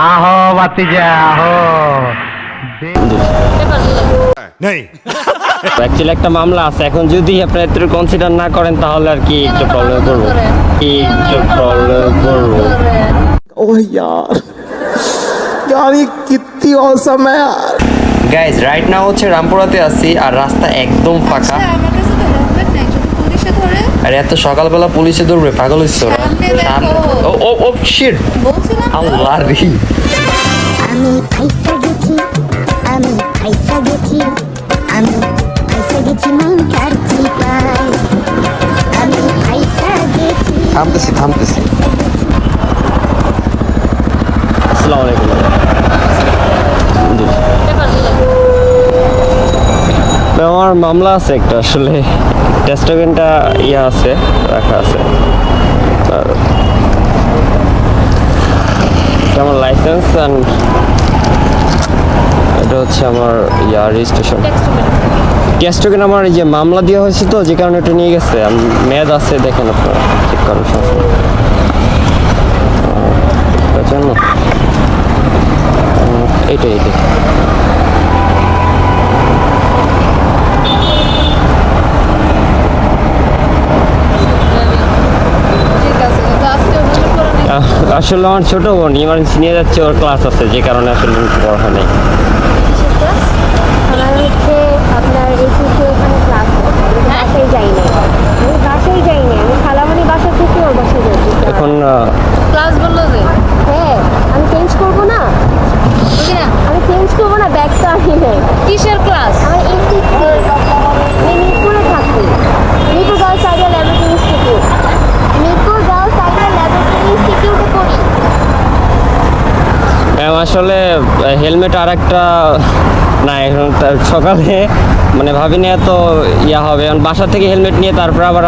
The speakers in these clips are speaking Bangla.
আহো বাতিজা আহো। नहीं অ্যাকচুয়ালি একটা মামলা আছে, এখন যদি আপনারা একটু কনসিডার না করেন তাহলে আর কি একটু প্রবলেম করবো, ओह यार यार ये कितनी औसम है यार। গাইজ রাইট নাও হচ্ছে রামপুরাতে আছি আর রাস্তা একদম ফাঁকা। আমার কাছে তো হেলমেট নাই, যদি পুলিশে ধরে আর এত সকালবেলা পুলিশে ধরবে, পাগল হইছ? সামনে দেখো। ও ও ও শিট, বলছিলাম না? আল্লাহ রে। আমি ফাইসা গেছি, আমি ফাইসা গেছি, আমি ফাইসা গেছি মন কাটছি পাই, আমি ফাইসা গেছি। থামতেছি। আসসালামু আলাইকুম। আমার মামলা আছে একটা, আসলে টেস্টোগেনটা আছে, রাখা আছে। আর আমার লাইসেন্স অ্যান্ড এটা হচ্ছে আমার রেজিস্ট্রেশন। টেস্টোগেন আমার এই যে মামলা দেওয়া হয়েছে তো, যে কারণে এটা নিয়ে গেছে। মেয়াদ আছে, দেখেন আপনারা চেক করার সমস্যা জন্য এইটাই ঠিক আছে, তো আজকে হেলমেট পরে নেই। আসলে আমার ছোট বোন ইমার্জেন্সি নিয়ে যাচ্ছে, ওর ক্লাস আছে, যে কারণে আসলে পড়া হয় নাই। আমার হচ্ছে আপনার এসিতে এখানে ক্লাস আছে, আমি বাসায় যাই না, আমি খালামণি বাসা থেকে ওর বাসায় যাচ্ছি। এখন ক্লাস বললো যে হ্যাঁ আমি চেঞ্জ করবো না, বুঝি না ব্যাগ তো আমি নেই। কিসের ক্লাস? আমার এসি আমি মিরপুরে থাকি, Mirpur girls idea laboratory institute, Mirpur girls idea laboratory ইনস্টিটিউটে পড়ি। ম্যাম আসলে হেলমেট আর একটা না, এখন সকালে মানে ভাবিনি এত হবে, এখন বাসা থেকে হেলমেট নিয়ে তারপর আবার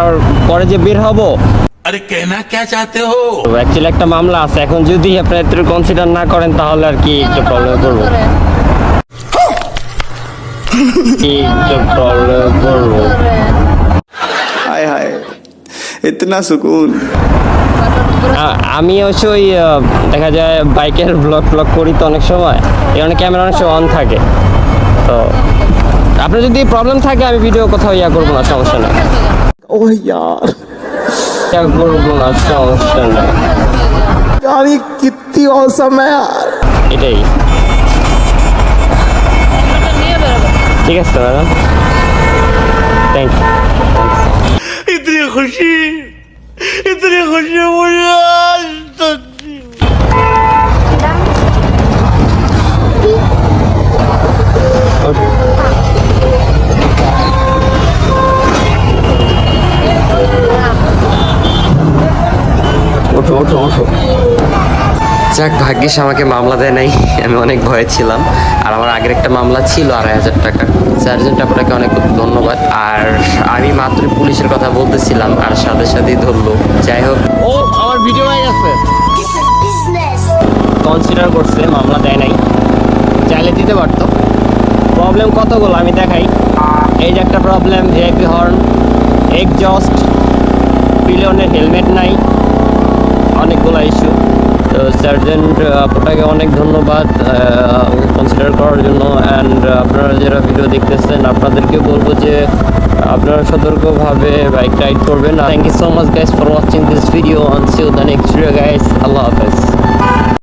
পরে যে বের হবো। अरे कहना क्या चाहते हो? অ্যাকচুয়ালি একটা মামলা আছে, এখন যদি আপনারা একটু কনসিডার না করেন তাহলে আর কি একটু প্রবলেম করবো। हाय हाय इतना सुकून। আমি হচ্ছে ওই দেখা যায় বাইকের ব্লগ করি তো অনেক সময়, এই অনেক ক্যামেরা অনেক সময় অন থাকে, তো আপনার যদি প্রবলেম থাকে আমি ভিডিও কোথাও করবো না, সমস্যা নেই। ओह यार করবো না, সমস্যা নেই। यार ये कितनी औसम है यार। এটাই নিয়ে বেরোবো। ঠিক আছে ম্যাডাম, থ্যাংক ইউ। इतनी खुशी मुझे आज तक नहीं। ওঠো। যাক, ভাগ্যিস আমাকে মামলা দেয় নাই, আমি অনেক ভয়ে ছিলাম। আর আমার আগের একটা মামলা ছিল 2,500 টাকা। যার জন্য আপনাকে অনেক ধন্যবাদ। আর আমি মাত্র পুলিশের কথা বলতেছিলাম আর সাথেই ধরলো। যাই হোক, ও আমার ভিডিও হয়ে গেছে, কনসিডার করছে, মামলা দেয় নাই, চাইলে দিতে পারতো। প্রবলেম কতগুলো আমি দেখাই। এই যে একটা প্রবলেম, ভিআইপি হর্ন, এক্সজস্ট, পিলিয়নের হেলমেট নাই, অনেকগুলো ইস্যু। তো সার্জেন্ট আপনাকে অনেক ধন্যবাদ কনসিডার করার জন্য। অ্যান্ড আপনারা যারা ভিডিও দেখতেছেন আপনাদেরকে বলবো যে আপনারা সতর্কভাবে বাইক রাইড করবেন। Thank you so much guys for watching this video, on see you the next video guys, আল্লাহ হাফেজ।